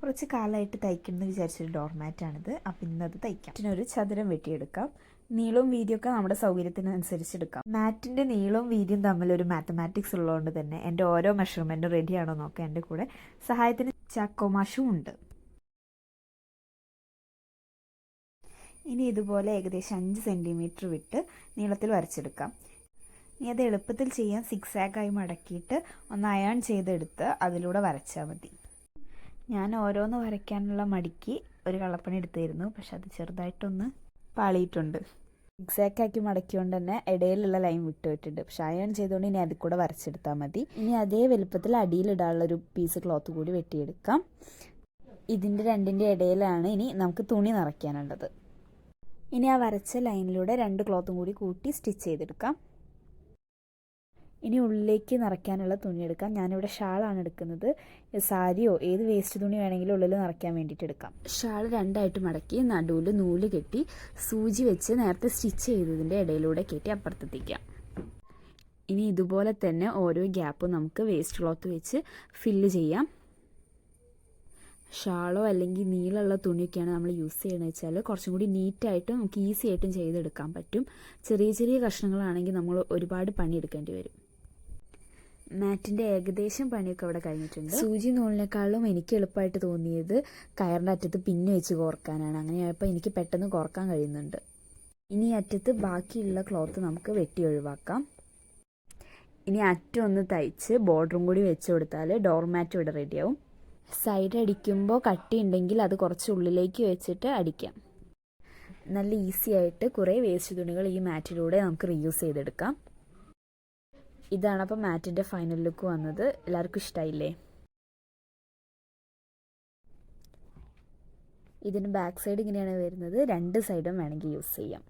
കുറച്ച് കാലമായിട്ട് തയ്ക്കണമെന്ന് വിചാരിച്ചൊരു ഡോർമാറ്റാണിത്. അപ്പം ഇന്നത് തയ്ക്കാം. ഇതിനൊരു ചതുരം വെട്ടിയെടുക്കാം. നീളവും വീതിയൊക്കെ നമ്മുടെ സൗകര്യത്തിനനുസരിച്ച് എടുക്കാം. മാറ്റിൻ്റെ നീളവും വീതിയും തമ്മിലൊരു മാത്തമാറ്റിക്സ് ഉള്ളതുകൊണ്ട് തന്നെ എൻ്റെ ഓരോ മെഷർമെൻറ്റും റെഡിയാണോ നോക്കാം. എൻ്റെ കൂടെ സഹായത്തിന് ചാക്കോമാഷും ഉണ്ട്. ഇനി ഇതുപോലെ ഏകദേശം 5 സെൻറ്റിമീറ്റർ വിട്ട് നീളത്തിൽ വരച്ചെടുക്കാം. ഇനി അത് എളുപ്പത്തിൽ ചെയ്യാൻ സിക്സാക്കായി മടക്കിയിട്ട് ഒന്ന് അയൺ ചെയ്തെടുത്ത് അതിലൂടെ വരച്ചാൽ മതി. ഞാൻ ഓരോന്ന് വരയ്ക്കാനുള്ള മടിക്ക് ഒരു കളപ്പണി എടുത്തിരുന്നു, പക്ഷെ അത് ചെറുതായിട്ടൊന്ന് പാളിയിട്ടുണ്ട്. സിക്സാക്കാക്കി മടക്കിയോണ്ട് തന്നെ ഇടയിലുള്ള ലൈൻ വിട്ടുപോയിട്ടുണ്ട്. പക്ഷെ അയൺ ചെയ്തുകൊണ്ട് ഇനി അതിൽ കൂടെ വരച്ചെടുത്താൽ മതി. ഇനി അതേ വലുപ്പത്തിൽ അടിയിലിടാനുള്ളൊരു പീസ് ക്ലോത്ത് കൂടി വെട്ടിയെടുക്കാം. ഇതിൻ്റെ രണ്ടിൻ്റെ ഇടയിലാണ് ഇനി നമുക്ക് തുണി നിറയ്ക്കാനുള്ളത്. ഇനി ആ വരച്ച ലൈനിലൂടെ 2 ക്ലോത്തും കൂടി കൂട്ടി സ്റ്റിച്ച് ചെയ്തെടുക്കാം. ഇനി ഉള്ളിലേക്ക് നിറയ്ക്കാനുള്ള തുണി എടുക്കാം. ഞാനിവിടെ ഷാളാണ് എടുക്കുന്നത്. സാരിയോ ഏത് വേസ്റ്റ് തുണി വേണമെങ്കിലും ഉള്ളിൽ നിറയ്ക്കാൻ വേണ്ടിയിട്ട് എടുക്കാം. ഷാൾ 2ആയിട്ട് മടക്കി നടുവിൽ നൂല് കെട്ടി സൂചി വെച്ച് നേരത്തെ സ്റ്റിച്ച് ചെയ്തതിൻ്റെ ഇടയിലൂടെ കയറ്റി അപ്പുറത്തെത്തിക്കാം. ഇനി ഇതുപോലെ തന്നെ ഓരോ ഗ്യാപ്പും നമുക്ക് വേസ്റ്റ് ക്ലോത്ത് വെച്ച് ഫില്ല് ചെയ്യാം. ഷാളോ അല്ലെങ്കിൽ നീളമുള്ള തുണിയൊക്കെയാണ് നമ്മൾ യൂസ് ചെയ്യണമെന്ന് വെച്ചാൽ കുറച്ചും കൂടി നീറ്റായിട്ടും നമുക്ക് ഈസി ആയിട്ടും ചെയ്തെടുക്കാൻ പറ്റും. ചെറിയ ചെറിയ കഷ്ണങ്ങളാണെങ്കിൽ നമ്മൾ ഒരുപാട് പണിയെടുക്കേണ്ടി വരും. മാറ്റിൻ്റെ ഏകദേശം പണിയൊക്കെ അവിടെ കഴിഞ്ഞിട്ടുണ്ട്. സൂചി നൂലിനേക്കാളും എനിക്ക് എളുപ്പമായിട്ട് തോന്നിയത് കയറിൻ്റെ അറ്റത്ത് പിന്ന് വെച്ച് കോർക്കാനാണ്. അങ്ങനെയായപ്പോൾ എനിക്ക് പെട്ടെന്ന് കോർക്കാൻ കഴിയുന്നുണ്ട്. ഇനി അറ്റത്ത് ബാക്കിയുള്ള ക്ലോത്ത് നമുക്ക് വെട്ടി ഒഴിവാക്കാം. ഇനി അറ്റം ഒന്ന് തയ്ച്ച് ബോർഡറും കൂടി വെച്ച് കൊടുത്താൽ ഡോർമാറ്റ് ഇവിടെ റെഡിയാവും. സൈഡ് അടിക്കുമ്പോൾ കട്ടി ഉണ്ടെങ്കിൽ അത് കുറച്ച് ഉള്ളിലേക്ക് വെച്ചിട്ട് അടിക്കാം. നല്ല ഈസി ആയിട്ട് കുറേ വേസ്റ്റ് തുണികൾ ഈ മാറ്റിലൂടെ നമുക്ക് റീയൂസ് ചെയ്തെടുക്കാം. ഇതാണ് അപ്പോൾ മാറ്റിൻ്റെ ഫൈനൽ ലുക്ക് വന്നത്. എല്ലാവർക്കും ഇഷ്ടമായില്ലേ? ഇതിന് ബാക്ക് സൈഡ് ഇങ്ങനെയാണ് വരുന്നത്. 2 സൈഡും വേണമെങ്കിൽ യൂസ് ചെയ്യാം.